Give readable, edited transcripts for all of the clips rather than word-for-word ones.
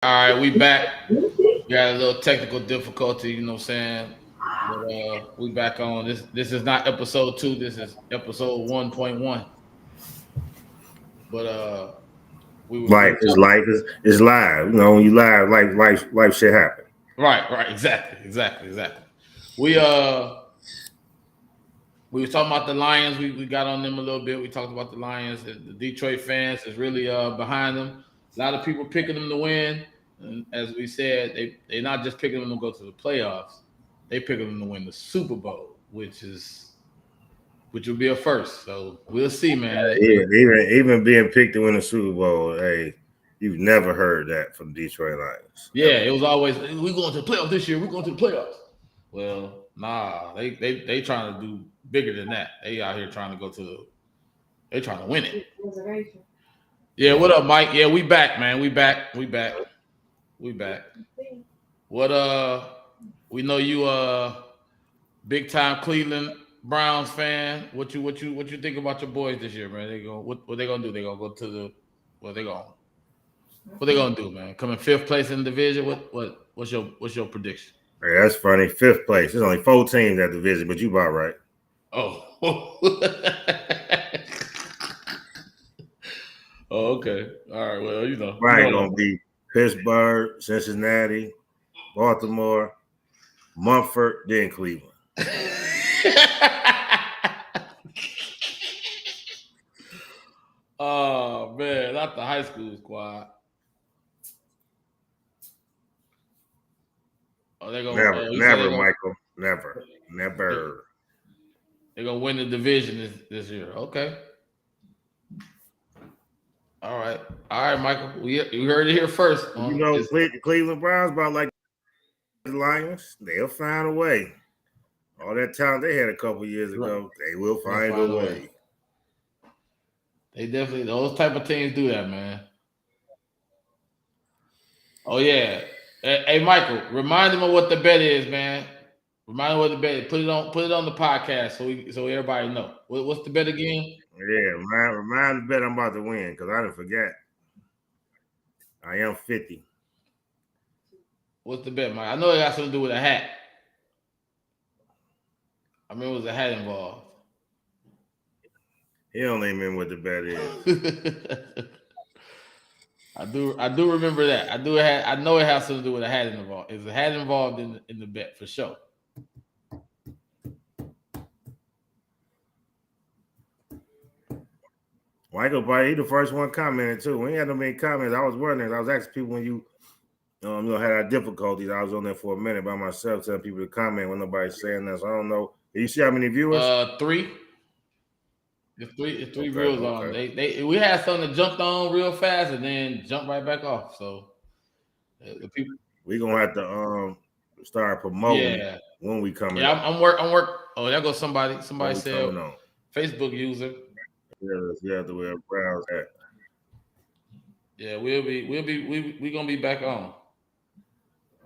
All right, we back. We had a little technical difficulty, you know what I'm saying? But we back on. This is not episode 2, this is episode 1.1. But we Life were is talking. life is live. You know, when you live, life shit happen. Right, exactly. We we were talking about the Lions. We got on them a little bit. We talked about the Lions. The Detroit fans is really behind them. A lot of people picking them to win. And as we said, they're not just picking them to go to the playoffs. They picking them to win the Super Bowl, which will be a first. So we'll see, man. Even being picked to win the Super Bowl, hey, you've never heard that from Detroit Lions Yeah, ever. it was always we going to the playoffs this year. We're going to the playoffs. Well, nah, they trying to do bigger than that. They out here trying to go to the. They trying to win it. Yeah, what up, Mike? Yeah, we back, man. We back. What we know you big time Cleveland Browns fan. What you think about your boys this year, man? They go what they gonna do? They gonna go to the what they gonna do, man? Coming fifth place in the division. What's your prediction? Hey, that's funny. Fifth place. There's only 4 teams that division, but you about right. Oh. Oh, okay. All right. Well, Right, gonna be Pittsburgh, Cincinnati, Baltimore, Mumford, then Cleveland. Oh man, not the high school squad. Oh, they gonna. Never, You said they never, gonna. Michael. Never, They, never. they gonna win the division this year. Okay. All right. All right, Michael. You heard it here first. You know, Cleveland Browns about like the Lions. They'll find a way. All that talent they had a couple years ago, they will They'll find a find a way. way. They definitely those type of teams do that, man. Oh yeah. Hey, Michael, remind them of what the bet is, man. Remind them what the bet is. Put it on the podcast so everybody know. What's the bet again? Yeah, remind the bet I'm about to win because I didn't forget. I am 50. What's the bet, Mike? I know it got something to do with a hat. I mean, it was a hat involved. He don't even remember what the bet is. I do remember that. I know it has something to do with a hat involved. Is a hat involved in the bet for sure? Michael, buddy, he the first one commented too. When he had no many comments, I was wondering. I was asking people when had our difficulties. I was on there for a minute by myself, telling people to comment when nobody's saying that. So I don't know. Do you see how many viewers? 3. It's three Okay, reels on. okay. We had something that jumped on real fast and then jumped right back off. So the people. We gonna have to start promoting Yeah. when we coming. Yeah, I'm work. Oh, there goes somebody. Somebody said on. Facebook user. Yeah, the way Browns at. Yeah, we gonna be back on.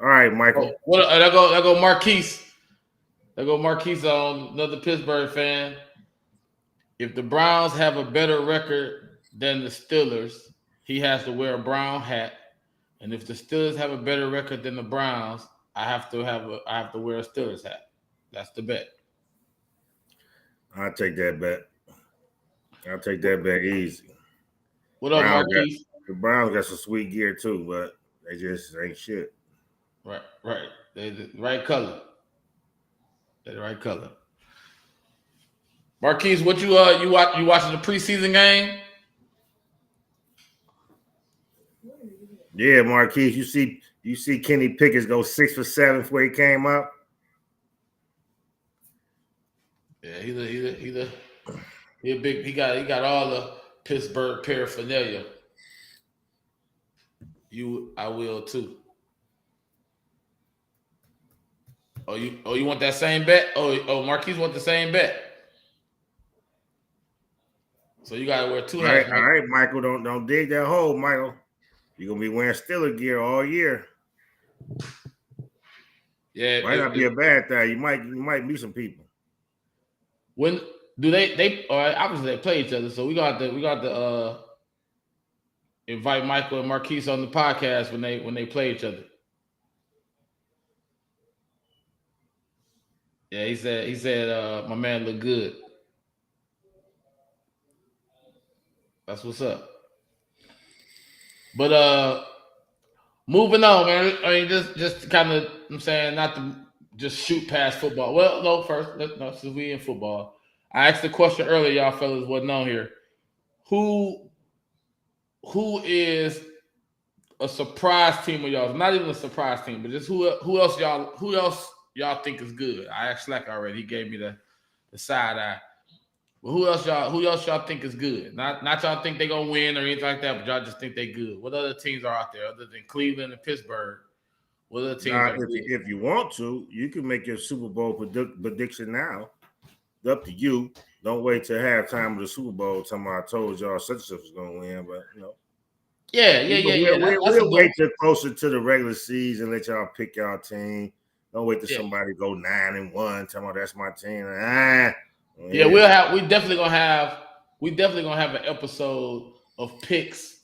All right, Michael. Oh, what? There go Marquise. There go Marquise on another Pittsburgh fan. If the Browns have a better record than the Steelers, he has to wear a brown hat. And if the Steelers have a better record than the Browns, I have to wear a Steelers hat. That's the bet. I'll take that bet. I'll take that bet easy. What up, Marquise? The Browns got some sweet gear too, but they just ain't shit. Right. They the right color. They're the right color. Marquise, what you watching the preseason game? Yeah, Marquise, you see Kenny Pickett go 6 for 7 before he came up. Yeah, he a big. He got all the Pittsburgh paraphernalia. I will too. You want that same bet? Marquise want the same bet. So you gotta wear 2 hats. All right, Michael, don't dig that hole, Michael. You're gonna be wearing Steeler gear all year. Yeah, might not be a bad thing. You might meet some people. When do they obviously they play each other, so we got the invite Michael and Marquise on the podcast when they play each other. Yeah, he said my man look good. That's what's up. But moving on, man. I mean, just kind of, I'm saying, not to just shoot past football. Well, no, since we in football, I asked the question earlier, y'all fellas wasn't on here. Who is a surprise team of y'all? Not even a surprise team, but just who else y'all think is good? I asked Slack already. He gave me the side eye. Well, who else y'all think is good? Not y'all think they gonna win or anything like that, but y'all just think they good. What other teams are out there other than Cleveland and Pittsburgh? What other teams are good? If you want to, you can make your Super Bowl prediction now. It's up to you. Don't wait till halftime of the Super Bowl. Talking about I told y'all such and such was gonna win, but you know. Yeah. We'll wait till closer to the regular season. Let y'all pick y'all team. Don't wait till somebody go 9-1. Talking about that's my team. Yeah, we definitely gonna have an episode of picks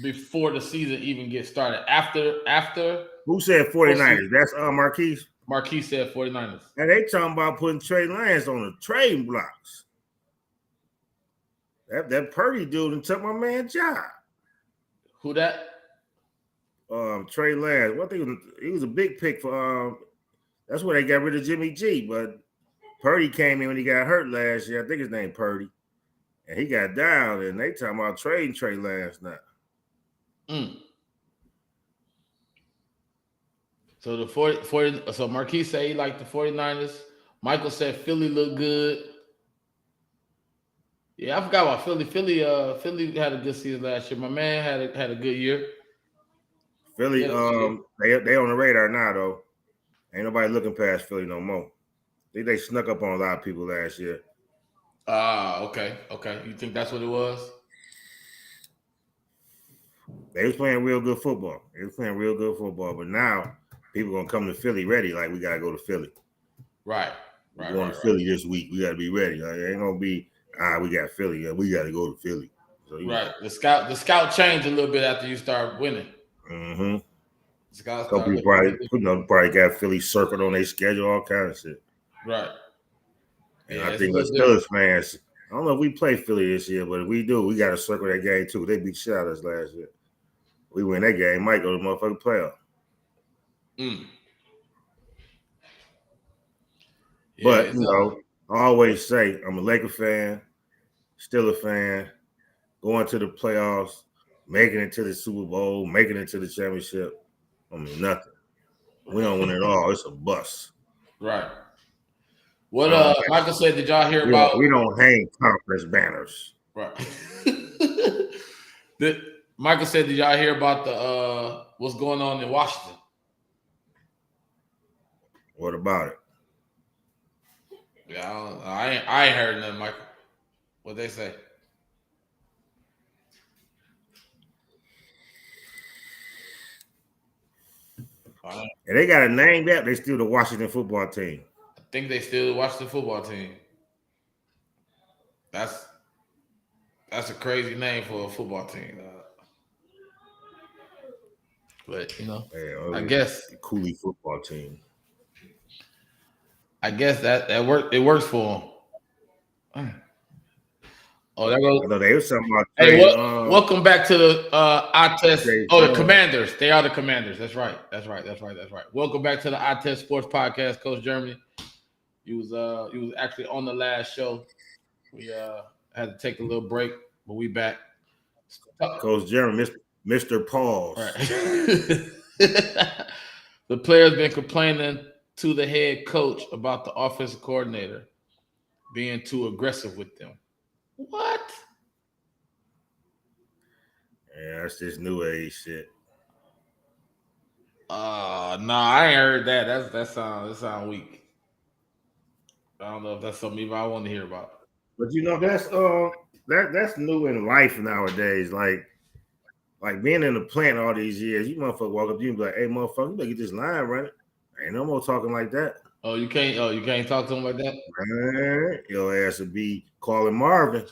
before the season even gets started. After who said 49ers? That's Marquise. Marquise said 49ers. And they talking about putting Trey Lance on the trading blocks. That Purdy dude and took my man's job. Who that? Trey Lance. Well, I think he was a big pick for that's where they got rid of Jimmy G, but Purdy came in when he got hurt last year. I think his name Purdy. And he got down, and they talking about trading Trey Lance now. So the 40 so Marquise said he liked the 49ers. Michael said Philly looked good. Yeah, I forgot about Philly. Philly had a good season last year. My man had a good year. Philly, they on the radar now though. Ain't nobody looking past Philly no more. They snuck up on a lot of people last year. Okay. You think that's what it was? They was playing real good football. But now people gonna come to Philly ready. Like we gotta go to Philly. Right. We're going to Philly this week. We gotta be ready. Like, it ain't gonna be we got Philly. Yeah, we gotta go to Philly. So, right. The scout changed a little bit after you start winning. Mm-hmm. Couple people probably got Philly circled on their schedule, all kind of shit. Right. And I think the Steelers fans, I don't know if we play Philly this year, but if we do, we got to circle that game too. They beat shit out of us last year. We win that game, might go to the motherfucking playoff. But, you know, I always say I'm a Laker fan, Steelers fan, going to the playoffs, making it to the Super Bowl, making it to the championship. I mean, nothing. We don't win it all. It's a bust. Right. What Michael said, did y'all hear about? We don't hang conference banners. Right. Michael said, did y'all hear about the what's going on in Washington? What about it? Yeah, I ain't heard nothing, Michael. What they say? And they got a name that they still the Washington football team. I think they still the Washington football team. That's a crazy name for a football team. But you know, I guess the Cooley football team. I guess that worked. It works for them. Oh, there goes. I know they was something about. Hey, welcome back to the iTest. The Commanders. They are the Commanders. That's right. Welcome back to the iTest Sports Podcast, Coach Germany. You was actually on the last show. We had to take a little break, but we back. Coach Germany, Mr. Pauls. Right. The players been complaining to the head coach about the offensive coordinator being too aggressive with them. What? Yeah, that's just new age shit. No, I ain't heard that. That sound weak. I don't know if that's something even I want to hear about. But you know, that's new in life nowadays. Like being in the plant all these years, you motherfucker walk up to you and be like, "Hey, motherfucker, you better get this line running." Ain't no more talking like that. Oh, you can't talk to him like that? Man, your ass would be calling Marvin.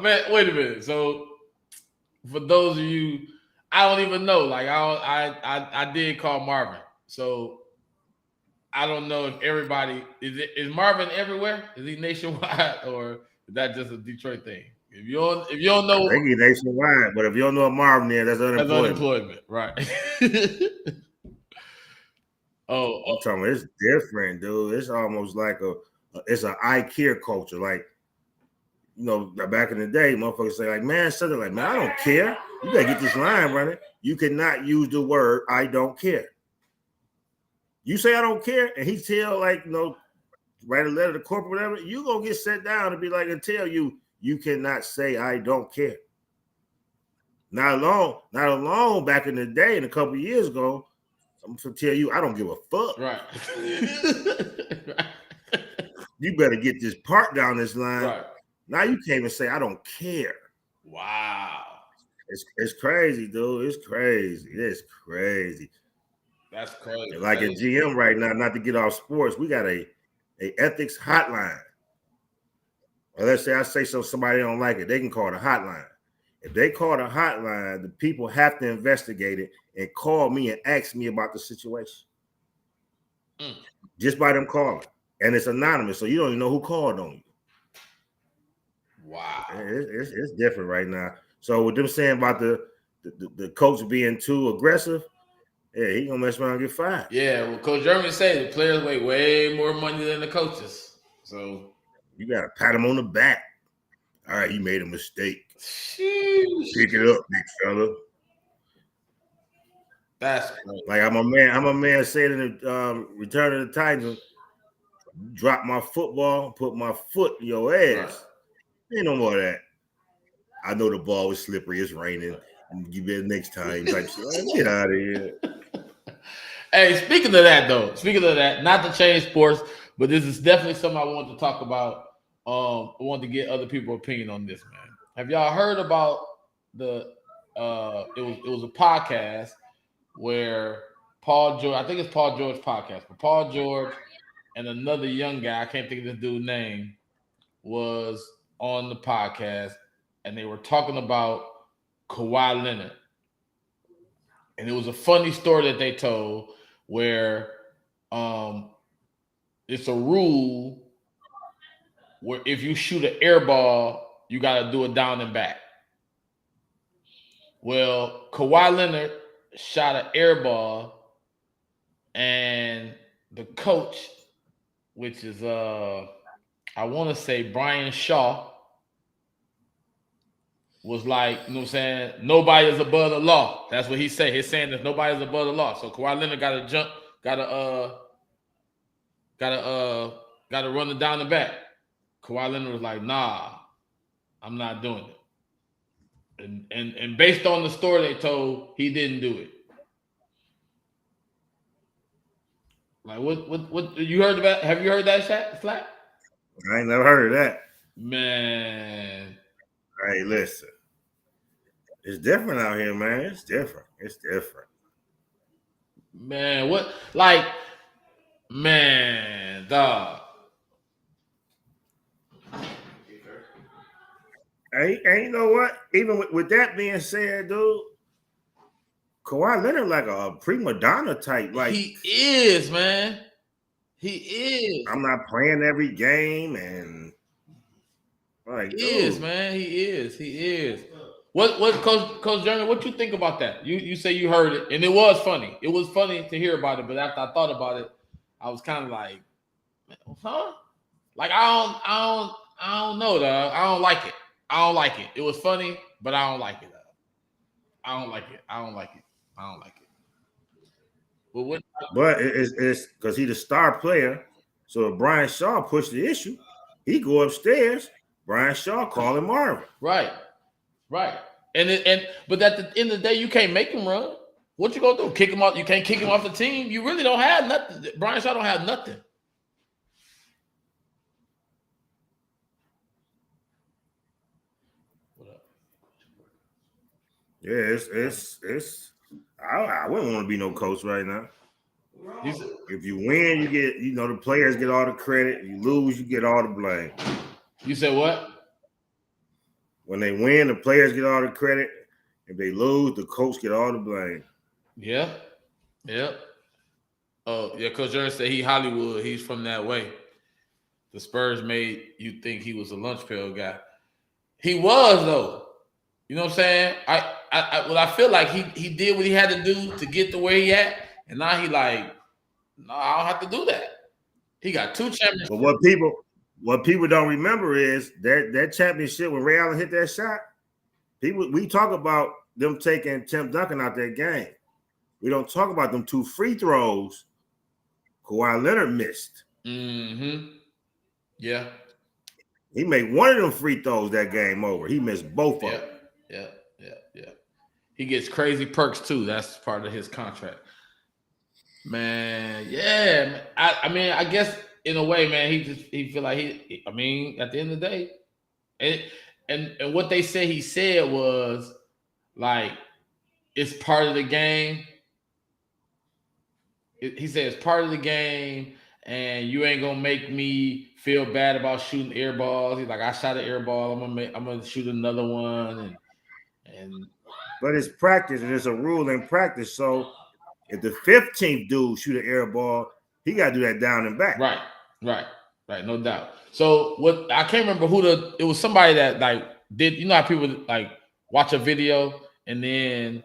man, wait a minute. So for those of you, I don't even know. Like I did call Marvin. So I don't know if everybody is Marvin everywhere? Is he nationwide or is that just a Detroit thing? If you don't know, they get nationwide, but if you don't know a Marvin there, that's unemployment, right? I'm talking about it's different, dude. It's almost like it's an I care culture. Like, back in the day, motherfuckers say, like, man, something like, man, I don't care. You better get this line running. You cannot use the word I don't care. You say I don't care, and he tell, like, write a letter to corporate, whatever, you gonna get set down and be like, and tell you cannot say I don't care. Not alone back in the day and a couple of years ago, I'm gonna tell you I don't give a fuck. Right. You better get this part down this line. Right. Now you can't even say I don't care. Wow. It's crazy, dude. It's crazy. It's crazy. That's crazy. Like at GM right now, not to get off sports, we got a ethics hotline. Or let's say I say somebody don't like it, they can call the hotline. If they call the hotline, the people have to investigate it and call me and ask me about the situation. Just by them calling. And it's anonymous, so you don't even know who called on you. Wow. It's different right now. So with them saying about the coach being too aggressive, yeah, he gonna mess around and get fired. Yeah, well, Coach German said the players make way more money than the coaches. So you gotta pat them on the back. All right, you made a mistake. Sheesh. Pick it up, big fella. That's crazy. Like I'm a man said in the Return of the Titans, drop my football, put my foot in your ass. Right. Ain't no more of that. I know the ball was slippery, it's raining. You better next time. Like, get out of here. Hey, speaking of that, not to change sports, but this is definitely something I want to talk about. I want to get other people's opinion on this, man. Have y'all heard about it was a podcast where Paul George, I think it's Paul George podcast, but Paul George and another young guy, I can't think of this dude's name, was on the podcast, and they were talking about Kawhi Leonard. And it was a funny story that they told where it's a rule where if you shoot an air ball, you got to do it down and back. Well, Kawhi Leonard shot an air ball, and the coach, which is I want to say Brian Shaw, was like, you know what I'm saying, nobody is above the law. That's what he said. He's saying that nobody is above the law. So Kawhi Leonard got to jump, got to run it down the back. Kawhi Leonard was like, nah, I'm not doing it. And based on the story they told, he didn't do it. Like what you heard about? Have you heard that, Slack? I ain't never heard of that. Man. Hey, listen. It's different out here, man. It's different. Man, man, dog. Hey, you know what? Even with that being said, dude, Kawhi Leonard like a prima donna type. Like he is, man. He is. I'm not playing every game, and like he is, man. He is. What Coach Jeremy, what you think about that? You say you heard it, and it was funny. It was funny to hear about it, but after I thought about it, I was kind of like, huh? Like I don't know, dog. I don't like it. It was funny, but I don't like it, dog. I don't like it. But it's because he's the star player. So if Brian Shaw pushed the issue, he go upstairs. Brian Shaw calling Marvin. Right. But at the end of the day, you can't make him run. What you gonna do? Kick him off? You can't kick him off the team. You really don't have nothing. Brian Shaw don't have nothing. What up? Yeah, it's. I wouldn't want to be no coach right now. If you win, you get, the players get all the credit. If you lose, you get all the blame. You said what? When they win, the players get all the credit. If they lose, the coach get all the blame. Yeah. Yep. Oh, yeah, Coach Ernst said he Hollywood. He's from that way. The Spurs made you think he was a lunch pail guy. He was, though. You know what I'm saying? I feel like he did what he had to do to get to where he at, and now he like, no, I don't have to do that. He got 2 championships. But what people don't remember is that championship when Ray Allen hit that shot. We talk about them taking Tim Duncan out that game. We don't talk about them 2 free throws Kawhi Leonard missed. Mm-hmm. Yeah. He made one of them free throws that game over. He missed both of them. Yeah. He gets crazy perks too. That's part of his contract. Man, yeah. I mean, I guess in a way, man, he feel like I mean, at the end of the day, and what they said he said was like it's part of the game. He said it's part of the game, and you ain't gonna make me feel bad about shooting air balls. He's like, I shot an air ball. I'm gonna shoot another one, and but it's practice, and it's a rule in practice. So if the 15th dude shoot an air ball, he got to do that down and back. Right, no doubt. So what I can't remember it was somebody that like did, you know how people like watch a video and then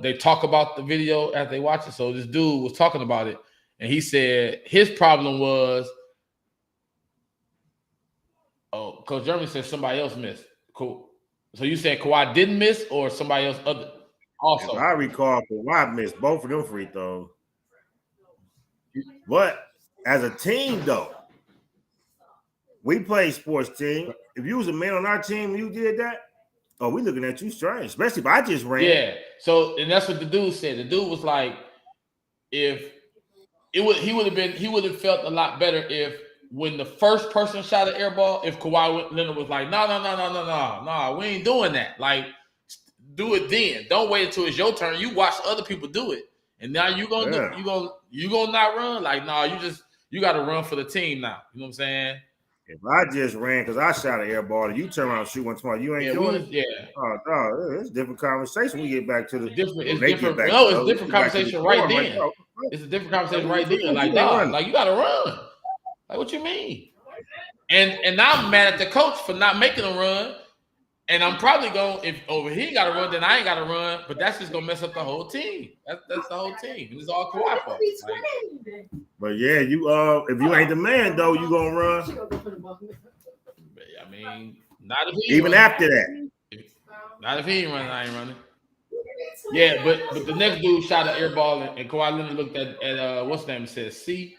they talk about the video as they watch it. So this dude was talking about it, and he said his problem was, Coach Jeremy said somebody else missed. Cool. So you said Kawhi didn't miss, or somebody else other also? If I recall, Kawhi missed both of them free throws. But as a team, though, we play sports team. If you was a man on our team and you did that, we looking at you strange, especially if I just ran. Yeah. So, and that's what the dude said. The dude was like, he would have felt a lot better if when the first person shot an air ball, if Kawhi Leonard was like, no, we ain't doing that. Like, do it then. Don't wait until it's your turn. You watch other people do it, and now you gonna not run. Like, no, you got to run for the team now. You know what I'm saying? If I just ran because I shot an air ball and you turn around and shoot one tomorrow, you ain't doing it. Yeah. Oh, no, it's a different conversation. We get back to the different. It's different. No, it's different conversation right then. It's a different conversation right then. Like, dog, like you got to run. Like, what you mean? And now I'm mad at the coach for not making a run. And I'm probably going, if over here got to run, then I ain't got to run. But that's just going to mess up the whole team. That's the whole team. It's all Kawhi fault. Like, but yeah, you if you ain't the man, though, you going to run. I mean, not if he even after that. Not if he ain't running, I ain't running. Yeah, but the next dude shot an air ball, and Kawhi Leonard looked at what's the name, and said, "See."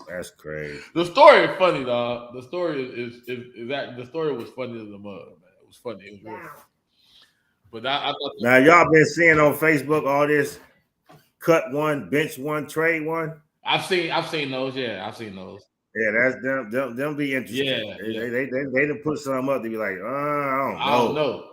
That's crazy. The story is funny, dog. The story is that the story was funny as a mug, man. It was funny. It was real. But I thought now y'all been seeing on Facebook all this cut one, bench one, trade one. I've seen those. Yeah, I've seen those. Yeah, that's them be interesting. Yeah, they done put something up to be like, I don't know.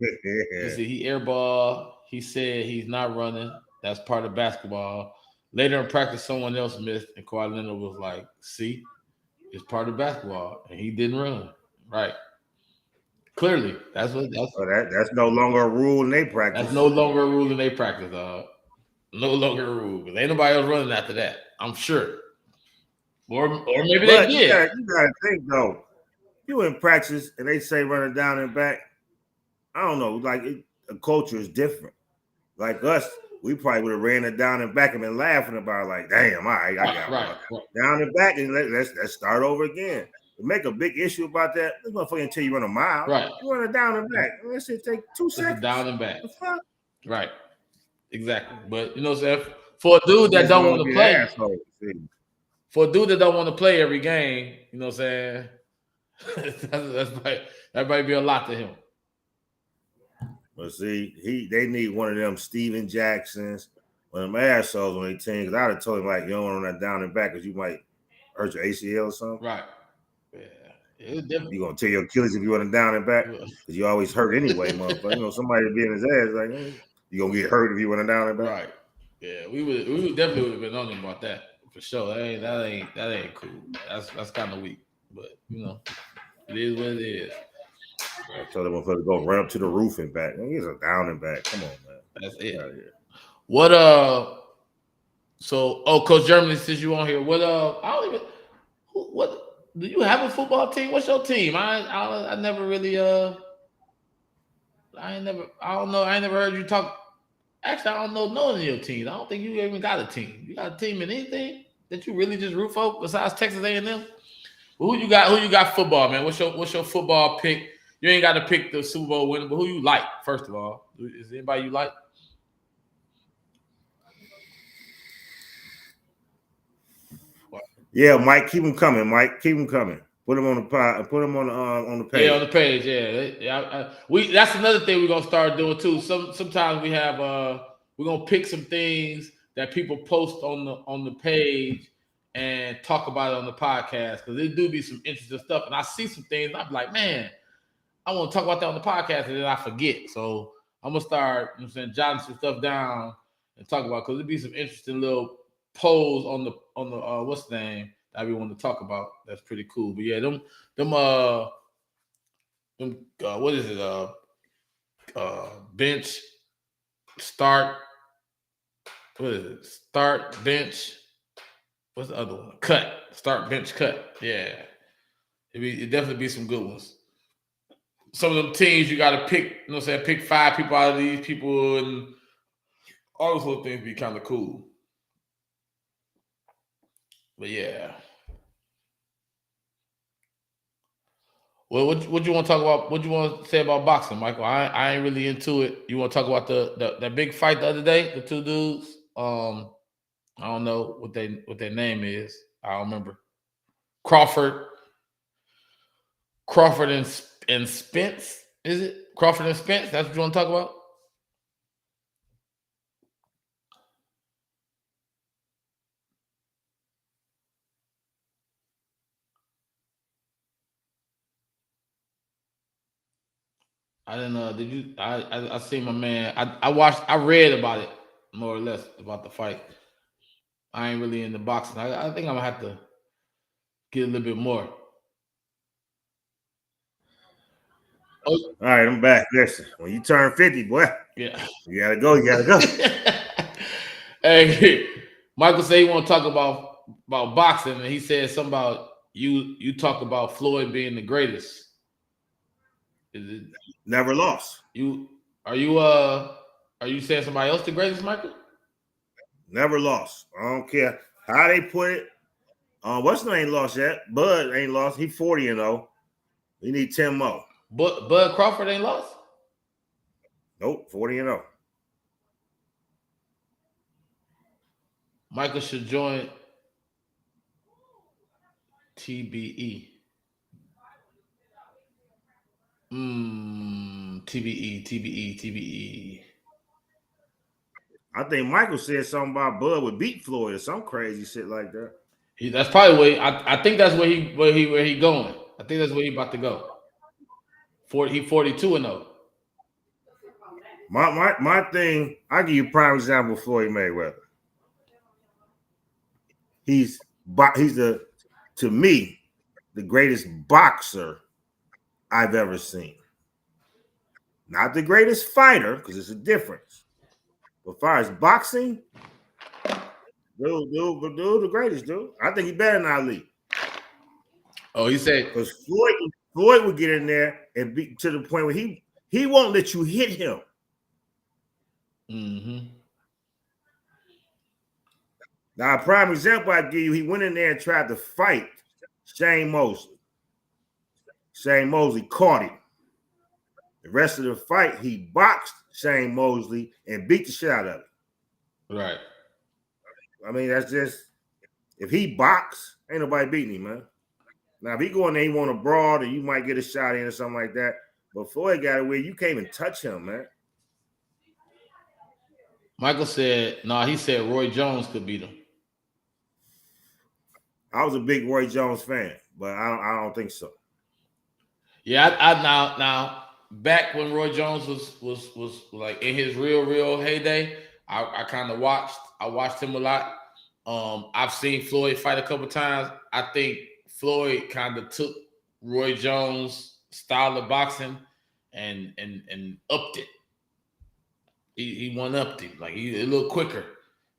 You see, he airball. He said he's not running. That's part of basketball. Later in practice, someone else missed, and Kawhi Leonard was like, "See, it's part of basketball," and he didn't run. Right? Clearly, that's no longer a rule in their practice. That's no longer a rule in their practice, dog. No longer a rule. Because ain't nobody else running after that. I'm sure. Or maybe they did. You gotta think though. You in practice and they say running down and back. I don't know. Like the culture is different. Like us. We probably would have ran it down and back and been laughing about it, like, damn, all right, I got right. Down and back, and let's start over again. To make a big issue about that, this motherfucker until you run a mile. Right. You run it down and back. That shit take 2 seconds. Down and back. Right. Exactly. But you know what I'm saying? For a dude that don't want to play, every game, you know what I'm saying? that might be a lot to him. But see, they need one of them Steven Jacksons, one of them assholes on their team. Because I'd have told him, like, you don't want to run that down and back because you might hurt your ACL or something. Right. Yeah. You're going to tear your Achilles if you run it down and back because you always hurt anyway, motherfucker. You know, somebody be in his ass like, hey, you're going to get hurt if you run it down and back. Right. Yeah, we definitely would have been on him about that for sure. That ain't cool. That's kind of weak. But it is what it is. I told them to go run up to the roof and back. He's a down and back. Come on, man. That's it. What So Coach Germany, since you on here, what I don't even what do you have a football team? What's your team? I never really I don't know. I ain't never heard you talk. Actually, I don't know none of your teams. I don't think you even got a team. You got a team in anything that you really just root for besides Texas A&M? Well, who you got football, man? What's your football pick? You ain't got to pick the Super Bowl winner, but who you like, first of all? Is there anybody you like? Yeah, Mike, keep them coming. Mike, keep them coming. Put them on the pod. Put them on the page. Yeah, on the page. Yeah. That's another thing we're gonna start doing too. Sometimes we have we're gonna pick some things that people post on the page and talk about it on the podcast because there do be some interesting stuff. And I see some things and I'm like, man, I want to talk about that on the podcast, and then I forget. So I'm gonna start, jotting some stuff down and talk about because there'll be some interesting little polls on the what's the name that we want to talk about. That's pretty cool. But yeah, them what is it? Bench start. What is it? Start bench. What's the other one? Cut. Start bench cut. Yeah, it definitely be some good ones. Some of them teams you got to pick. Pick 5 people out of these people, and all those little things be kind of cool. But yeah. Well, what you want to talk about? What you want to say about boxing, Michael? I ain't really into it. You want to talk about that big fight the other day? The 2 dudes. I don't know what their name is. I don't remember. Crawford and Spence. Is it Crawford and Spence? That's what you want to talk about? I didn't know. Did you? I seen my man. I read about it more or less about the fight. I ain't really into boxing. I think I'm gonna have to get a little bit more. All right, I'm back. Listen, when you turn 50, boy, yeah, you gotta go. You gotta go. Hey, Michael said he want to talk about boxing, and he said something about you talk about Floyd being the greatest. Is it never lost? Are you saying somebody else the greatest, Michael? Never lost. I don't care how they put it. Weston ain't lost yet. Bud ain't lost. He 40-0. He need 10 more. Bud Crawford ain't lost? Nope, 40-0. Michael should join TBE. TBE. I think Michael said something about Bud would beat Floyd or some crazy shit like that. That's probably where I think that's where he going. I think that's where he about to go. He 42-0. My thing, I'll give you a prime example of Floyd Mayweather. He's to me, the greatest boxer I've ever seen. Not the greatest fighter, because it's a difference. But as far as boxing, dude, the greatest, dude. I think he better than Ali. Oh, he said because Floyd would get in there and be to the point where he won't let you hit him. Mm-hmm. Now, a prime example I give you, he went in there and tried to fight Shane Mosley. Shane Mosley caught him. The rest of the fight, he boxed Shane Mosley and beat the shit out of him. Right. I mean, that's just, if he box, ain't nobody beating him, man. Now, if he go in there, he want a brawl, then you might get a shot in or something like that. But Floyd got it where you can't even touch him, man. Michael said, he said Roy Jones could beat him. I was a big Roy Jones fan, but I don't think so. Yeah, I now back when Roy Jones was like in his real heyday, I kind of watched him a lot. I've seen Floyd fight a couple times. I think Floyd kind of took Roy Jones' style of boxing and upped it. He one-upped him. Like he a little quicker.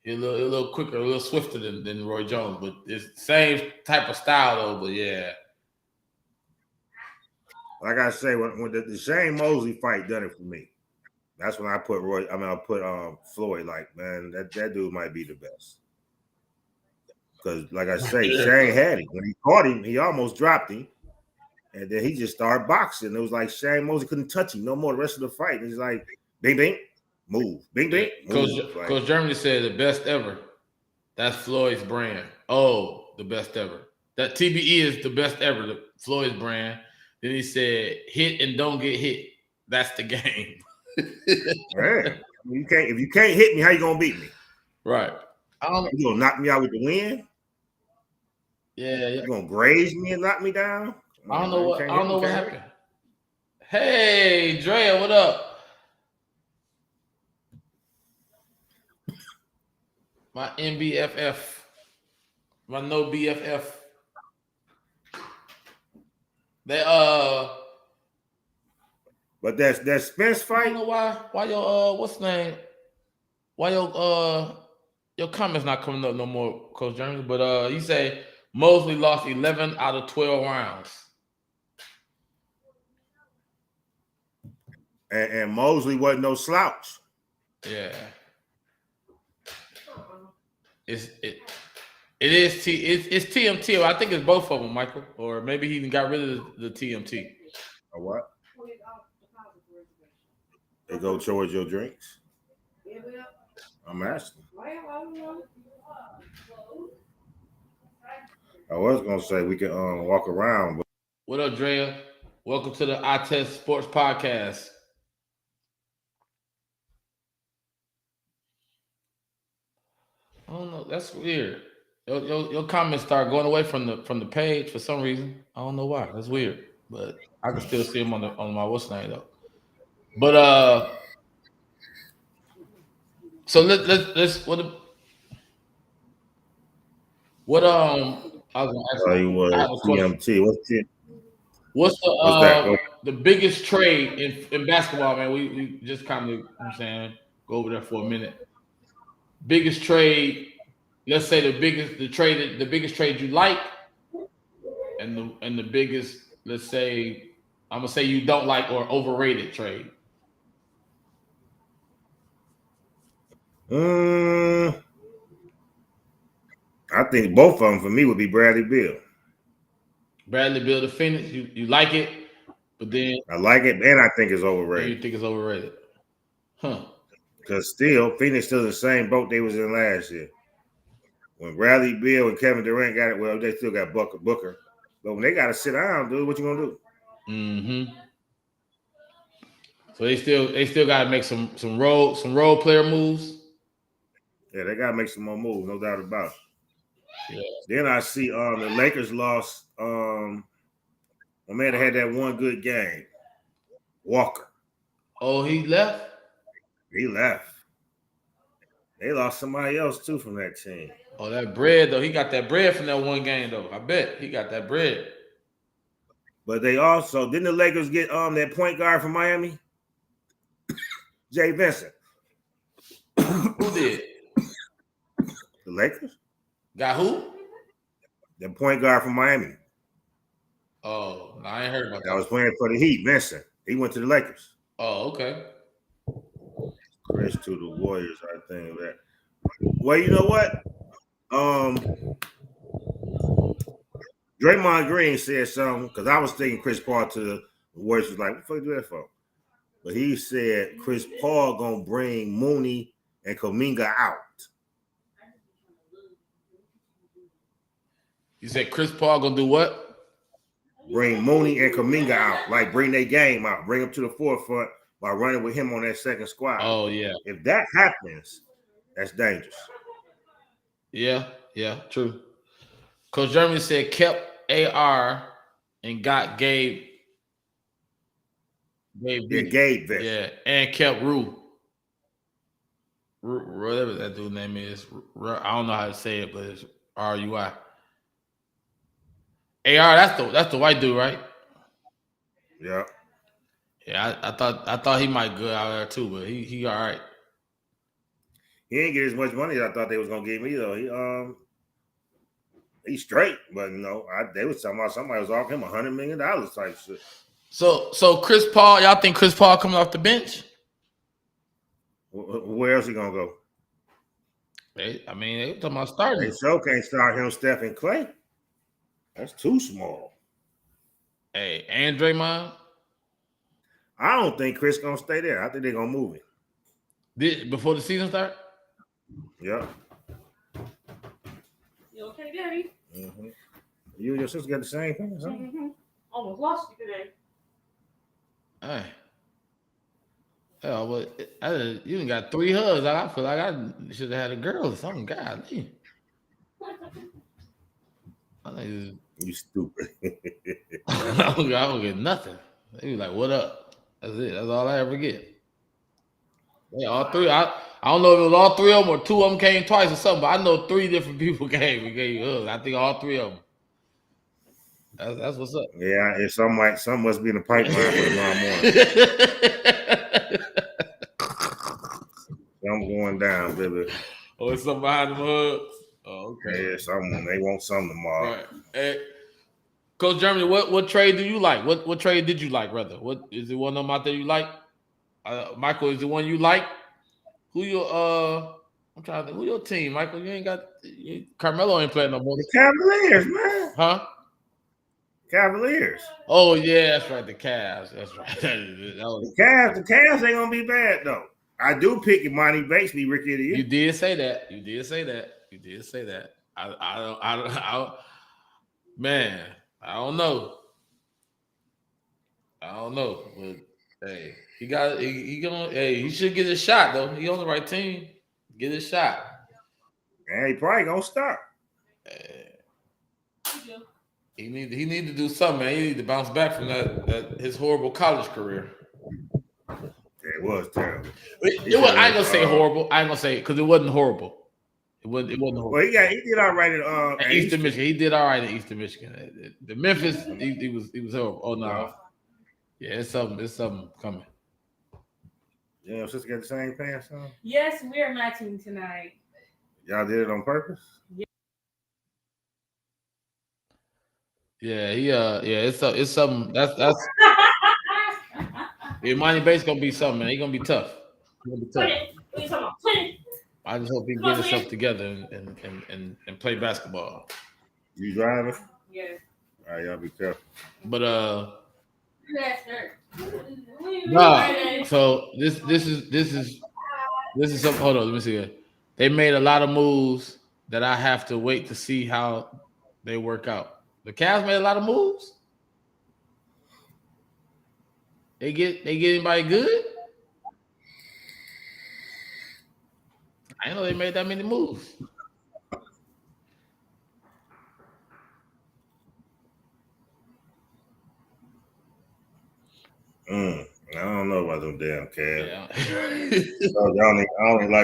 He a little quicker, a little swifter than Roy Jones. But it's the same type of style though, but yeah. Like I say, when the Shane Mosley fight done it for me. That's when I put Floyd. Like, man, that dude might be the best. Because, like I say, Shane had him. When he caught him, he almost dropped him. And then he just started boxing. It was like Shane Mosley couldn't touch him no more the rest of the fight. It's like, bing, bing, move. Bing, bing, move. Coach Germany said the best ever. That's Floyd's brand. Oh, the best ever. That TBE is the best ever, Floyd's brand. Then he said, hit and don't get hit. That's the game. Man, if you can't hit me, how you gonna beat me? Right. You gonna knock me out with the wind? Yeah. You gonna graze me and knock me down? I don't know what happened. Hey, Drea, what up? My NBFF. My no BFF. But that Spence fight. I don't know why your what's the name? Why your comments not coming up no more, Coach Jones. But you say Mosley lost 11 out of 12 rounds. And Mosley wasn't no slouch. Yeah. It's TMT. I think it's both of them, Michael. Or maybe he even got rid of the TMT. Or what? They go towards your drinks? I'm asking. I was gonna say we can walk around. But... What up, Drea? Welcome to the I Test Sports Podcast. I don't know. That's weird. Your comments start going away from the page for some reason. I don't know why. That's weird. But I can still see them on my what's name though. But so let's what I was gonna ask you. Was TMT. What's the biggest trade in basketball, man? We just kind of, you know what I'm saying, go over there for a minute. Biggest trade, let's say the biggest trade you like, and the biggest, let's say, I'm gonna say you don't like or overrated trade. I think both of them for me would be Bradley Beal. Bradley Beal to Phoenix, you like it, but then I like it, and I think it's overrated. You think it's overrated, huh? Because still, Phoenix still in the same boat they was in last year. When Bradley Beal and Kevin Durant got it, well, they still got Booker. But when they got to sit down, dude, what you gonna do? Mm-hmm. So they still got to make some role player moves. Yeah, they got to make some more moves, no doubt about it. Yeah. Then I see the Lakers lost. My man had that one good game. Walker. Oh, he left? He left. They lost somebody else too from that team. Oh, that bread though. He got that bread from that one game though. I bet he got that bread. But they also didn't the Lakers get that point guard from Miami? Jay Vincent. Who did? The Lakers. Got who? The point guard from Miami. Oh, no, I ain't heard about that. I was playing for the Heat, Vincent. He went to the Lakers. Oh, okay. Chris to the Warriors, I think that. Well, you know what? Draymond Green said something because I was thinking Chris Paul to the Warriors was like, what the fuck do that for? But he said Chris Paul gonna bring Mooney and Kuminga out. You said Chris Paul gonna do what? Bring Mooney and Kuminga out, like bring their game out, bring them to the forefront by running with him on that second squad. Oh yeah. If that happens, that's dangerous. Yeah, true. Coach Germany said kept AR and got Gabe. Gabe Vincent. Yeah, and kept Rue. Whatever that dude's name is. I don't know how to say it, but it's RUI. AR, that's the white dude, right? Yeah. Yeah, I thought he might good out there too, but he all right. He ain't get as much money as I thought they was gonna give me though. He's straight, but they was talking about somebody was offering him $100 million type shit. So Chris Paul, y'all think Chris Paul coming off the bench? Where else he gonna go? They talking about starting. They sure can't start him, Steph, and Clay. That's too small. Hey, and Draymond. I don't think Chris gonna stay there. I think they're gonna move him. Before the season start? Yeah. You okay, Daddy? Mm-hmm. You and your sister got the same thing, huh? Mm-hmm. Almost lost you today. Hey. Hell, but you got 3 hugs. I feel like I should have had a girl or something. God, you stupid. I don't get nothing. They be like, "What up?" That's it. That's all I ever get. Yeah, all 3. I don't know if it was all 3 of them or 2 of them came twice or something, but I know 3 different people came and gave you hugs. I think all 3 of them. That's what's up. Yeah, it's something must be in the pipeline for tomorrow morning. Something going down, baby. Oh, it's something behind the hugs. Oh, okay. Yeah, someone they want something tomorrow. Right. Hey, Coach Germany, what trade do you like? What trade did you like, brother? What is it? One of them out there you like? Michael, is the one you like? Who your I'm trying to think. Who your team, Michael? You ain't got Carmelo ain't playing no more. The Cavaliers, man. Huh? Cavaliers. Oh yeah, that's right. The Cavs. That's right. The Cavs ain't gonna be bad though. I do pick Monty Bates be Rookie of the Year. You did say that. I don't. Man, I don't know. But hey, he should get a shot though. He on the right team. Get a shot. And he probably gonna start. He need to do something, man. He need to bounce back from that his horrible college career. It was terrible. I ain't gonna say horrible. I ain't gonna say because it wasn't horrible. It wasn't horrible. Well, he did all right at Eastern Michigan. He did all right at Eastern Michigan. The Memphis, he was horrible. Oh no, yeah, it's something coming. Yeah, sister got the same pants on. Yes, we are matching tonight. Y'all did it on purpose. Yeah, it's something that's Monty Bates gonna be something, man. He gonna be tough. I just hope he get himself together and play basketball. You driving? Yeah. All right, y'all be careful. But so this is something. Hold on, let me see it. They made a lot of moves that I have to wait to see how they work out. The Cavs made a lot of moves. They get anybody good? I didn't know they made that many moves. I don't know about them damn Cavs. Yeah.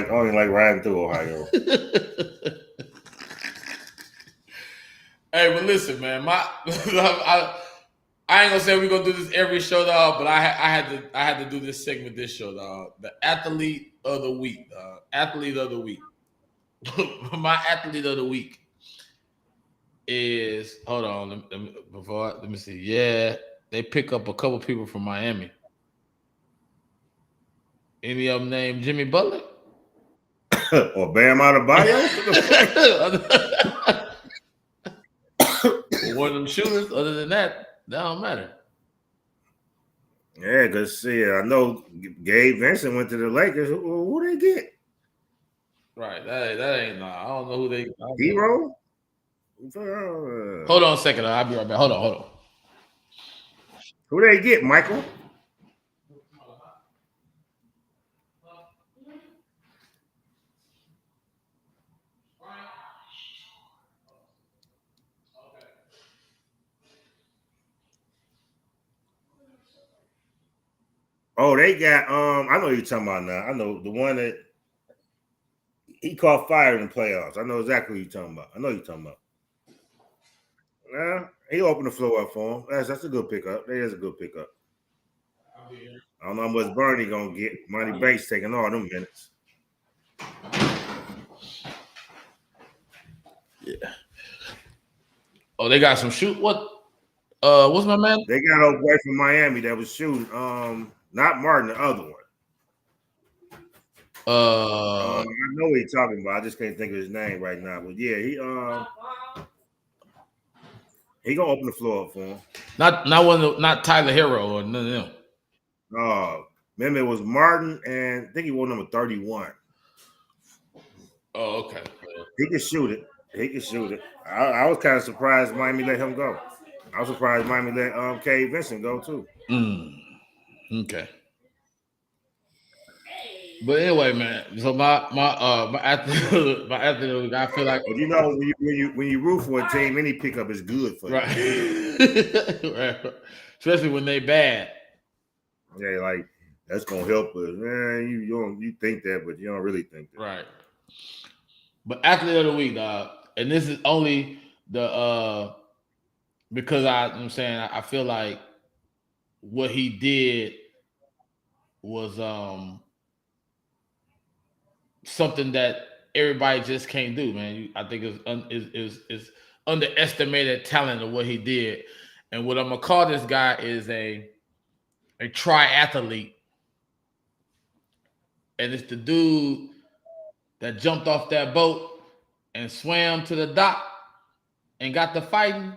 I only like riding through Ohio. Hey, but listen, man, I ain't gonna say we're gonna do this every show, dog, but I had to do this segment this show, dog. The athlete of the week, dog. Athlete of the week. My athlete of the week is let me see. Yeah, they pick up a couple people from Miami. Any of them named Jimmy Butler? Or Bam Adebayo? One of them shooters. Other than that don't matter. Yeah, because I know Gabe Vincent went to the Lakers. Who they get? Right, that ain't I don't know who they. Hero. Hold on a second. I'll be right back. Hold on. Who they get, Michael? Oh, they got I know you're talking about now. I know the one that he caught fire in the playoffs. I know exactly what you're talking about. Nah, he opened the floor up for him. That's a good pickup. That is a good pickup. I don't know how much Bernie gonna get. Money Bates taking all them minutes. Yeah. Oh, they got some shoot. What's my man? They got a boy from Miami that was shooting. Not Martin, the other one. I know what he's talking about. I just can't think of his name right now. But yeah, he gonna open the floor up for him. Not Tyler Hero or none of them. Remember it was Martin, and I think he wore number 31. Oh, okay. He can shoot it. I was kind of surprised Miami let him go. I was surprised Miami let K. Vincent go too. Okay. But anyway, man. So my athlete, I feel like, but you know, when you root for a team, any pickup is good for right. Right. Especially when they bad. Yeah, like that's gonna help us, man. You think that, but you don't really think that, right? But athlete of the week, dog, and this is only the because I'm saying I feel like what he did was something that everybody just can't do, man. I think is underestimated talent of what he did, and what I'm gonna call this guy is a triathlete, and it's the dude that jumped off that boat and swam to the dock and got to fighting.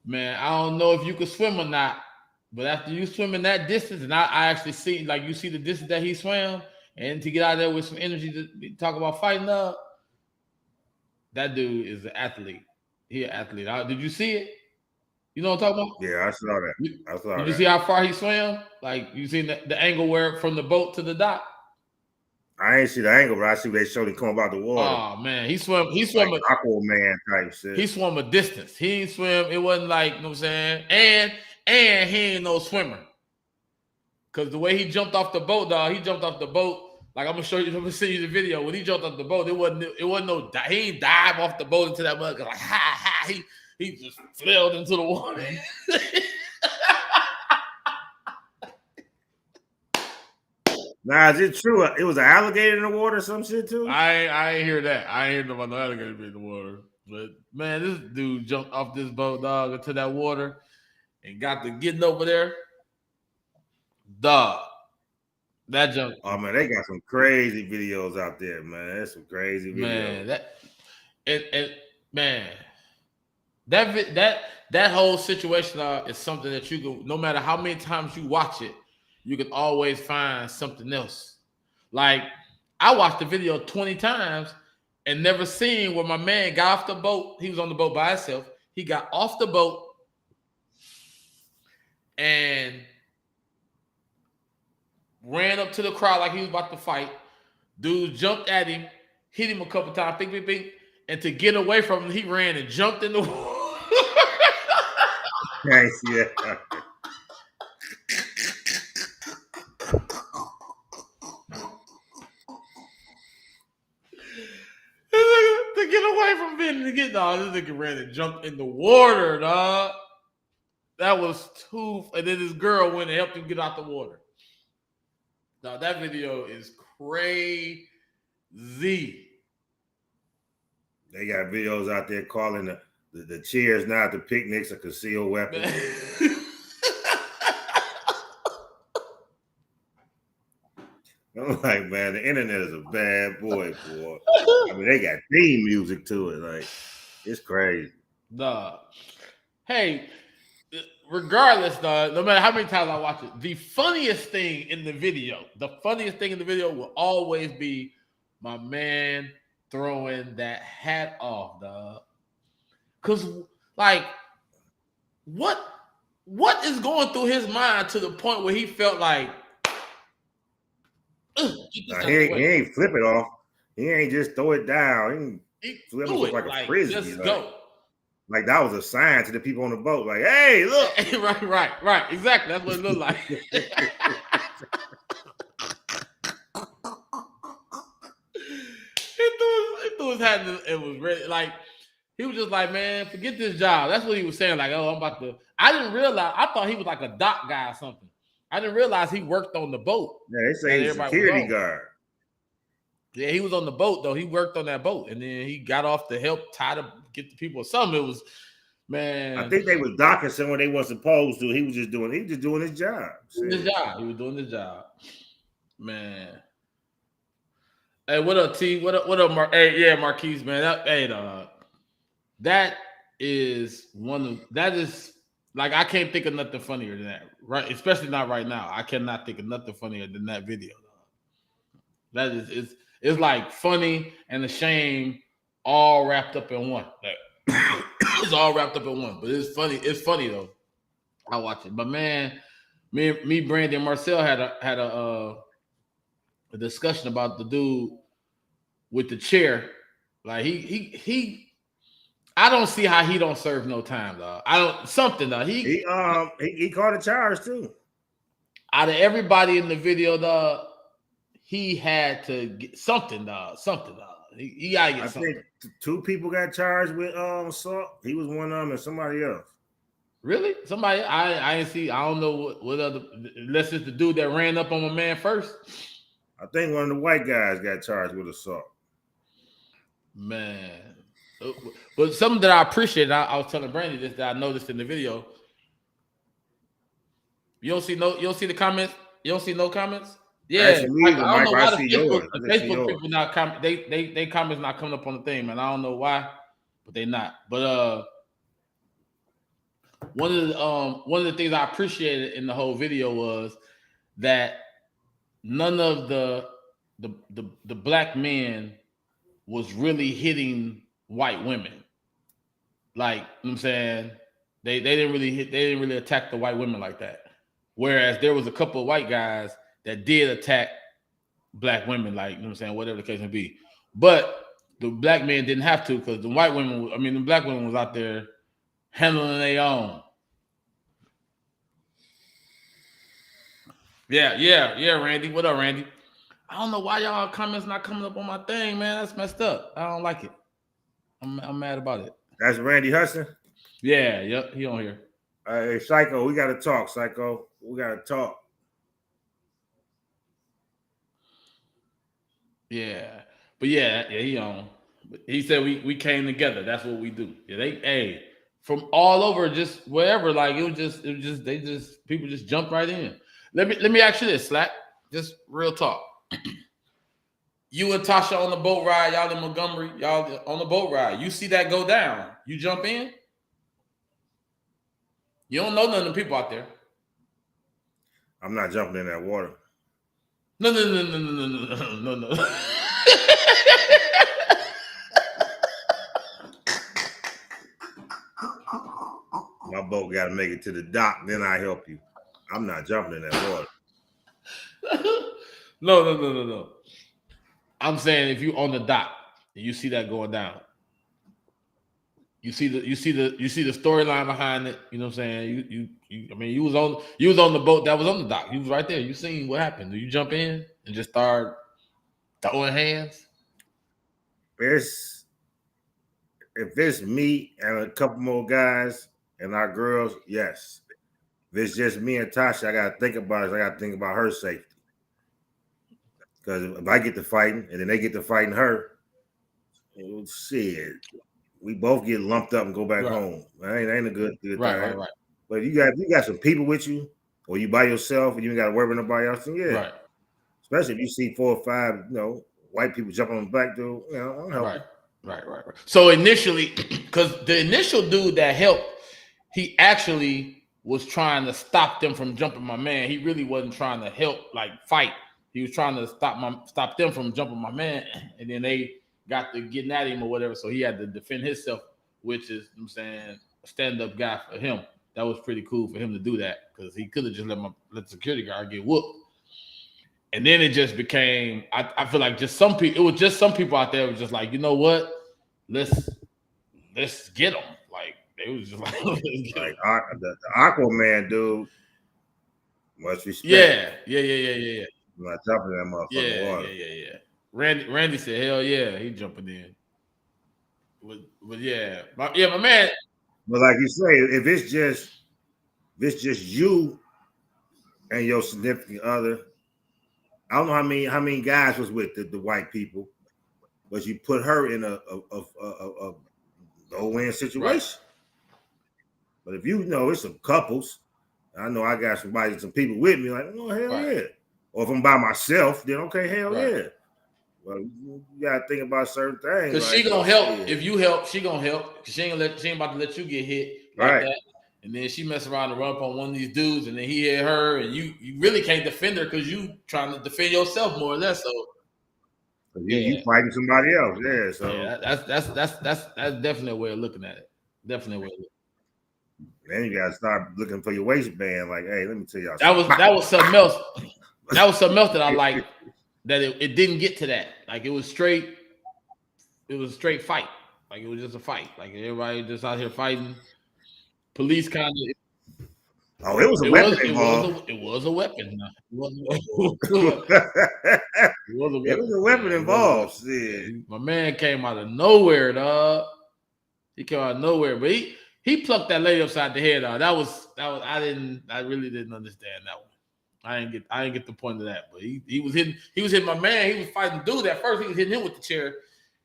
Man, I don't know if you could swim or not, but after you swim in that distance, and I actually see, like, you see the distance that he swam, and to get out of there with some energy to talk about fighting up, that dude is an athlete. He an athlete. Did you see it? You know what I'm talking about? Yeah, I saw that. Did you see how far he swam? Like, you seen the angle where from the boat to the dock? I ain't see the angle, but I see they showed him come about the water. Oh man, he swam like Aquaman type shit. He swam a distance. He didn't swim. It wasn't like, you know what I'm saying? And he ain't no swimmer. Cause the way he jumped off the boat, dog, he jumped off the boat. Like, I'm gonna send you the video. When he jumped off the boat, it wasn't no he ain't dive off the boat into that mud. Like, he just fell into the water. Nah, is it true? It was an alligator in the water or some shit too? I ain't hear that. I ain't hear about no alligator being in the water. But man, this dude jumped off this boat, dog, into that water and got to getting over there. Dog. That jump. Oh man, they got some crazy videos out there, man. That's some crazy videos. Man, that whole situation is something that you can, no matter how many times you watch it, you can always find something else. Like, I watched the video 20 times and never seen where my man got off the boat. He was on the boat by himself. He got off the boat and ran up to the crowd like he was about to fight. Dude jumped at him, hit him a couple times, bing, and to get away from him, he ran and jumped in the water. Nice, yeah. To get away from him, this nigga ran and jumped in the water, dog. That was too. And then this girl went and helped him get out the water. Now that video is crazy. They got videos out there calling the cheers now at the picnics a concealed weapon. I'm like, man, the internet is a bad boy. I mean, they got theme music to it. Like, it's crazy. Nah. Hey, regardless, no matter how many times I watch it, the funniest thing in the video will always be my man throwing that hat off, dog. Cause like, what is going through his mind to the point where he felt like he ain't flip it off. He ain't just throw it down. He flip it like a frisbee. Just go. Like that was a sign to the people on the boat. Like, hey, look. Right. Exactly. That's what it looked like. He threw his hat and it was ready. Like, He was just like, man, forget this job. That's what he was saying. Like, oh, I'm about to. I didn't realize. I thought he was like a dock guy or something. I didn't realize he worked on the boat. Yeah, they say he's a security guard. Yeah, he was on the boat though. He worked on that boat, and then he got off to help get the people. Something. It was, man. I think they was docking somewhere they weren't supposed to. He was just doing his job. He was doing his job, man. Hey, what up, T? What up, Hey, yeah, Marquise, man. That is like I can't think of nothing funnier than that, right? Especially not right now. I cannot think of nothing funnier than that video. That is it's like funny and a shame all wrapped up in one. Like, it's all wrapped up in one, but it's funny. It's funny though. I watch it, but man, me, Brandon, Marcel had a discussion about the dude with the chair. Like he I don't see how he don't serve no time, dog. He caught a charge too. Out of everybody in the video, dog, he had to get something, dog. He gotta get something. I think 2 people got charged with assault. He was one of them and somebody else. Really? Somebody I didn't see. I don't know what other, unless it's the dude that ran up on my man first. I think one of the white guys got charged with assault. Man. But something that I appreciate, I was telling Brandy this that I noticed in the video. You don't see the comments? You don't see no comments? Yeah. I don't know why the Facebook people not comment. They comments not coming up on the thing, man. I don't know why, but they not. But one of the things I appreciated in the whole video was that none of the black men was really hitting white women. Like, you know what I'm saying? They didn't really attack the white women like that. Whereas there was a couple of white guys that did attack black women, like, you know what I'm saying, whatever the case may be. But the black men didn't have to, because the black women was out there handling their own. Yeah, Randy. What up, Randy? I don't know why y'all comments not coming up on my thing, man. That's messed up. I don't like it. I'm mad about it. That's Randy Hudson? Yeah, yep, he on here. Hey, Psycho, we got to talk, Psycho. We got to talk. Yeah. But yeah, he on. He said we came together. That's what we do. Yeah, from all over, just wherever, like people just jump right in. Let me ask you this, Slack. Just real talk. You and Tasha on the boat ride, y'all in Montgomery, y'all on the boat ride. You see that go down. You jump in. You don't know none of the people out there. I'm not jumping in that water. No. My boat got to make it to the dock, then I help you. I'm not jumping in that water. No. I'm saying if you on the dock and you see that going down, you see the storyline behind it. You know what I'm saying? You was on the boat that was on the dock. You was right there. You seen what happened. Do you jump in and just start throwing hands? If it's me and a couple more guys and our girls, yes. If it's just me and Tasha, I gotta think about it. I gotta think about her safety. Because if I get to fighting and then they get to fighting her, shit, we both get lumped up and go back home. That ain't a good thing. Right. But you got some people with you, or you by yourself and you ain't got to worry about nobody else. And right. Especially if you see 4 or 5, white people jumping on the black dude, I'll help. Right. So initially, because the initial dude that helped, he actually was trying to stop them from jumping my man. He really wasn't trying to help, like, fight. He was trying to stop them from jumping my man, and then they got to getting at him or whatever. So he had to defend himself, which is, I'm saying, a stand-up guy for him. That was pretty cool for him to do that, because he could have just let the security guard get whooped. And then it just became, I feel like just some people, it was just some people out there was just like, you know what? Let's get them. Like, they was just like, the Aquaman dude. Much respect. Yeah. I'm not jumping in that motherfucking water. Yeah. Randy said, hell yeah, he jumping in. But yeah, my man. But like you say, if it's just you and your significant other, I don't know how many guys was with the white people, but you put her in a no-win situation. Right. But if you know it's some couples, I know I got some people with me, like, oh hell right. Yeah. Or if I'm by myself, then okay, hell right. Yeah. Well, you gotta think about certain things. Because she gonna help. If you help, she gonna help. Cause she ain't about to let you get hit like right. That. And then she mess around and run up on one of these dudes, and then he hit her, and you really can't defend her because you trying to defend yourself more or less. So you fighting somebody else, yeah. So that's definitely a way of looking at it. Definitely a way of looking. Then you gotta start looking for your waistband. Like, hey, let me tell y'all. That was something else. That was something else that I liked. That it didn't get to that. Like it was straight. It was a straight fight. Like it was just a fight. Like everybody just out here fighting. Police kind of. Oh, it was a weapon involved. It was a weapon. It was a weapon involved. Yeah. My man came out of nowhere, dog. He came out of nowhere, but he plucked that lady upside the head. Dog. That was. I really didn't understand that one. I didn't get the point of that. But he was hitting my man. He was fighting dude at first. He was hitting him with the chair,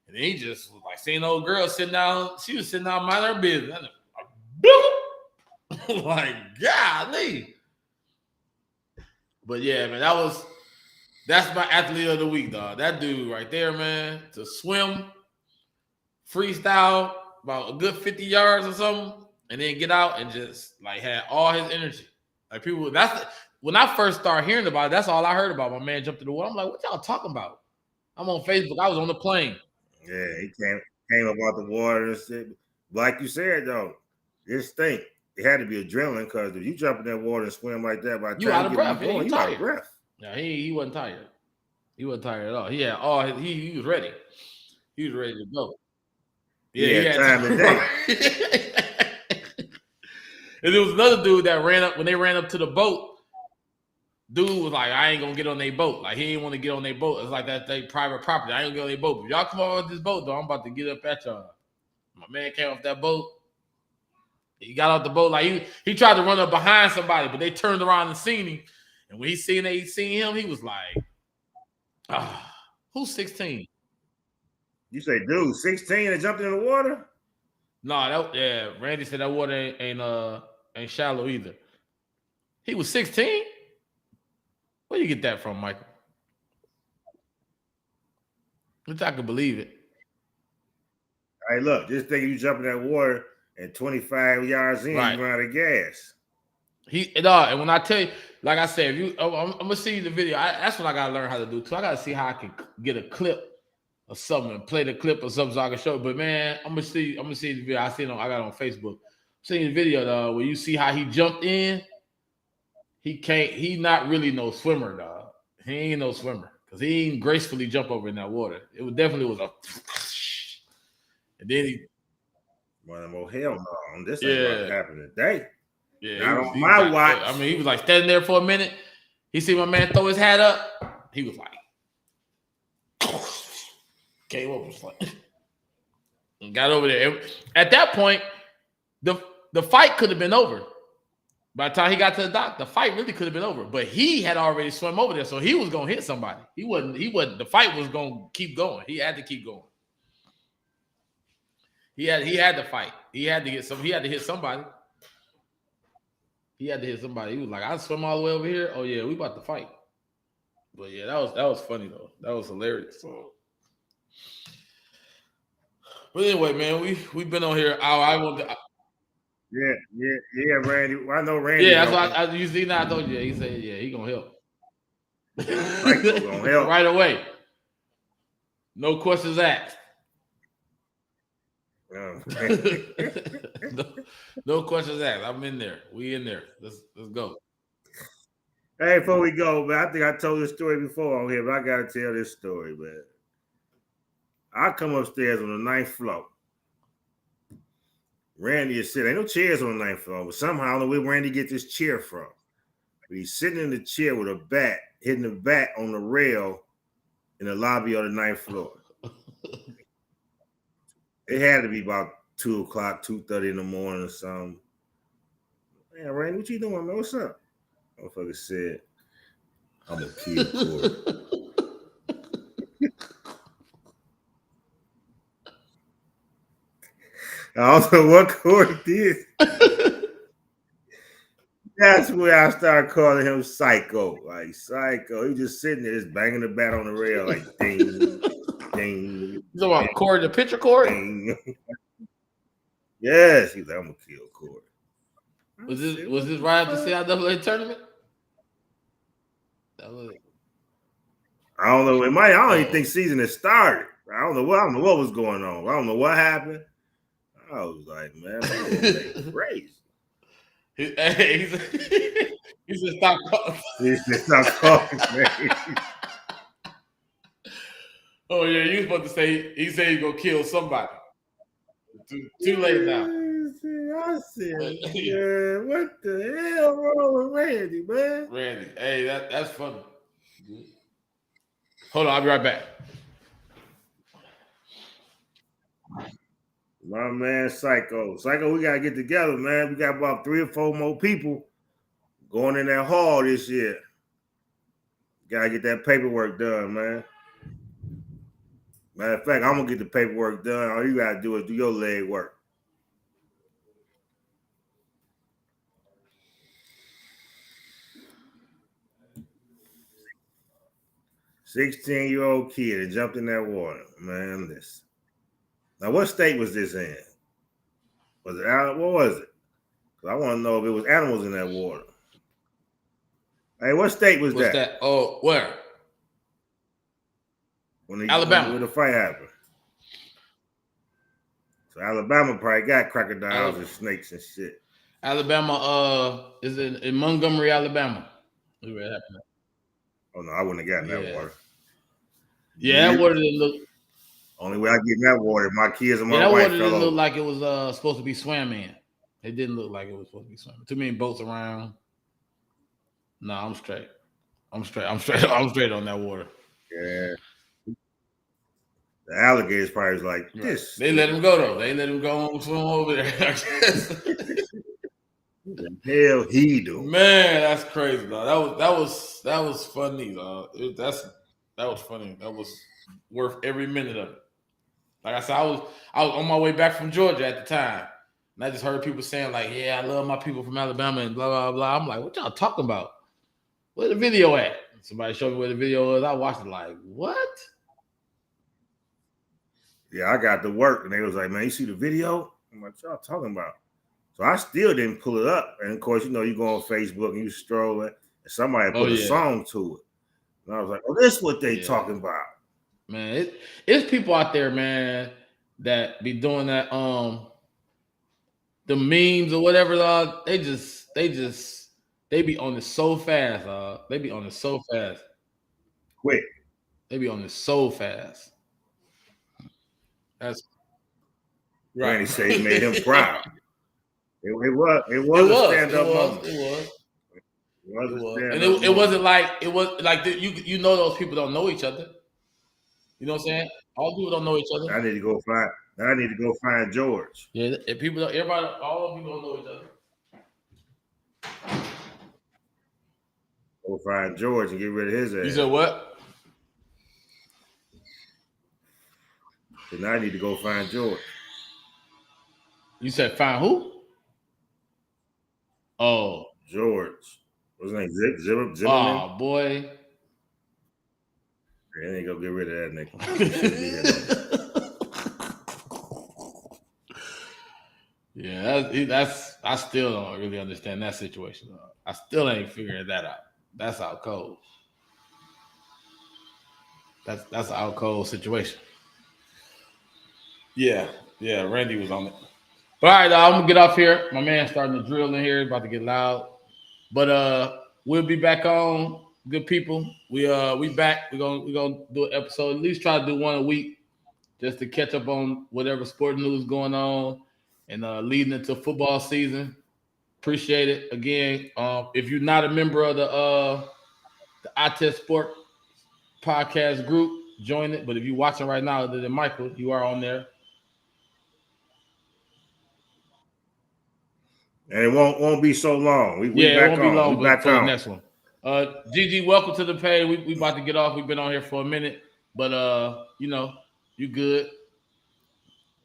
and then he just was like seeing old girl sitting down. She was sitting down minding her business. Like, golly. But yeah, man, that's my athlete of the week, dog. That dude right there, man, to swim, freestyle about a good 50 yards or something, and then get out and just like had all his energy. Like people, when I first started hearing about it, that's all I heard about. My man jumped in the water. I'm like, what y'all talking about? I'm on Facebook. I was on the plane. Yeah, he came up out the water and shit. Like you said, though, this stink. It had to be adrenaline because if you jump in that water and swim like that, by the time you out of breath. You out of breath. Yeah, he wasn't tired. He wasn't tired at all. He had all he was ready. He was ready to go. Yeah, he had time today. And there was another dude that ran up when they ran up to the boat. Dude was like, I ain't gonna get on their boat. Like he didn't want to get on their boat. It's like that's their private property. I ain't gonna get on their boat. But if y'all come over with this boat, though, I'm about to get up at y'all. My man came off that boat. He got off the boat like he tried to run up behind somebody, but they turned around and seen him. And when he seen him, he was like, who's 16? You say, dude, 16 and jumped in the water? No, Randy said that water ain't shallow either. He was 16? Where you get that from, Michael? Which I can believe it. Hey, look, just think you jump in that water and 25 yards in, right. You run out of gas. And when I tell you, like I said, I'm gonna see the video. That's what I gotta learn how to do too. I gotta see how I can get a clip or something, and play the clip or something so I can show. But man, I'm gonna see the video. I got it on Facebook. Seeing the video though, where you see how he jumped in. He not really no swimmer, dog. He ain't no swimmer because he ain't gracefully jump over in that water. It definitely was a, and then he. Well, hell no. This ain't what happened today. Yeah, not on my watch. I mean, he was like standing there for a minute. He see my man throw his hat up. He was like, came over, and got over there. At that point, the fight could have been over. By the time he got to the dock, the fight really could have been over. But he had already swum over there, so he was gonna hit somebody. He wasn't. The fight was gonna keep going. He had to keep going. He had to fight. He had to hit somebody. He had to hit somebody. He was like, I swim all the way over here. Oh yeah, we about to fight. But yeah, that was funny though. That was hilarious. So, but anyway, man, we've been on here. Yeah, Randy. I know Randy. Yeah, that's why I usually not. I told you. He said, yeah, he gonna help. Gonna help right away. No questions asked. No questions asked. I'm in there. We in there. Let's go. Hey, before we go, man, I think I told this story before on here, but I gotta tell this story, man. I come upstairs on the 9th floor. Randy is sitting. Ain't no chairs on the 9th floor, but somehow I don't know where Randy get this chair from. But he's sitting in the chair with a bat, hitting the bat on the rail in the lobby of the 9th floor. It had to be about 2 o'clock, 2:30 in the morning or something. Man, Randy, what you doing, man? What's up? Motherfucker said, I'm gonna kill Corey. I don't know what Corey did. That's where I started calling him Psycho. Like Psycho. He just sitting there just banging the bat on the rail like ding, ding. You talking about Corey, the pitcher Corey? Ding. Yes, he's like, I'm gonna kill Corey. Was this right after the CIAA tournament? That was it. I don't know. I don't even think season has started. I don't know what was going on. I don't know what happened. I was like, man, that's crazy. He said, stop calling. He said, stop calling, man. Oh, yeah, you supposed to say, he said he's going to kill somebody. Too late now. I said, yeah, what the hell wrong with Randy, man? Randy, hey, that's funny. Hold on, I'll be right back. My man, Psycho. Psycho, we got to get together, man. We got about 3 or 4 more people going in that hall this year. Got to get that paperwork done, man. Matter of fact, I'm going to get the paperwork done. All you got to do is do your leg work. "16-year-old kid and jumped in that water." Man, listen. Now, what state was this in? Was it out? What was it? I want to know if it was animals in that water. Hey, what state was that? Oh, where? Alabama. When the fight happened. So Alabama probably got crocodiles and snakes and shit. Alabama is in Montgomery, Alabama. Where it happened. Oh no, I wouldn't have gotten that water. Yeah, that water didn't look. Only way I get in that water, my kids and my that wife water didn't look like it was supposed to be swam in. It didn't look like it was supposed to be swimming. Too many boats around. No, I'm straight. I'm straight on that water. Yeah. The alligators probably was like this. They let him go though. They let him go and swim over there. What the hell he do? Man, that's crazy, dog. That was funny, dog. That was funny. That was worth every minute of it. Like I said, I was on my way back from Georgia at the time, and I just heard people saying like, "Yeah, I love my people from Alabama," and blah blah blah. I'm like, "What y'all talking about? Where the video at?" Somebody showed me where the video was. I watched it like, "What?" Yeah, I got to work, and they was like, "Man, you see the video?" I'm like, "What y'all talking about?" So I still didn't pull it up, and of course, you go on Facebook and you strolling, and somebody put a song to it, and I was like, "Oh, this is what they talking about." Man, it's people out there, man, that be doing that. The memes or whatever, dog. They be on it so fast, dog. They be on it so fast. Quick. They be on it so fast. That's right. Randy say he made him proud. It was a stand-up moment. It was. And it wasn't like you know those people don't know each other. You know what I'm saying? All people don't know each other. I need to go find George. Yeah, if people don't, all of people don't know each other. Go find George and get rid of his ass. You said what? So now I need to go find George. You said find who? Oh, George. What's his name? Zimmerman? Oh boy. I ain't gonna get rid of that nigga. Yeah, that's. I still don't really understand that situation. I still ain't figuring that out. That's out cold. That's an out cold situation. Yeah. Randy was on it. But all right, I'm gonna get off here. My man's starting to drill in here, about to get loud. But we'll be back on. Good people. We back. We're gonna do an episode. At least try to do one a week, just to catch up on whatever sport news going on and leading into football season. Appreciate it. Again, if you're not a member of the iTest Sport podcast group, join it. But if you're watching right now, other than Michael, you are on there. And it won't be so long. We Yeah, back it won't be on. long We back for the on. next one. Gigi, welcome to the page. We about to get off. We've been on here for a minute, but you know, you good.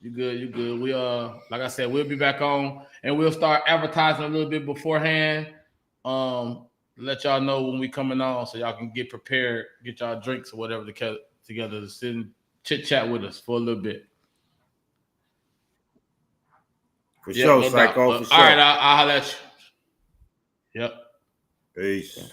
You good. We like I said, we'll be back on and we'll start advertising a little bit beforehand. Let y'all know when we coming on so y'all can get prepared, get y'all drinks or whatever together to sit and chit chat with us for a little bit. For sure, Psycho. For sure. All right, I'll holler at you. Yep. Peace.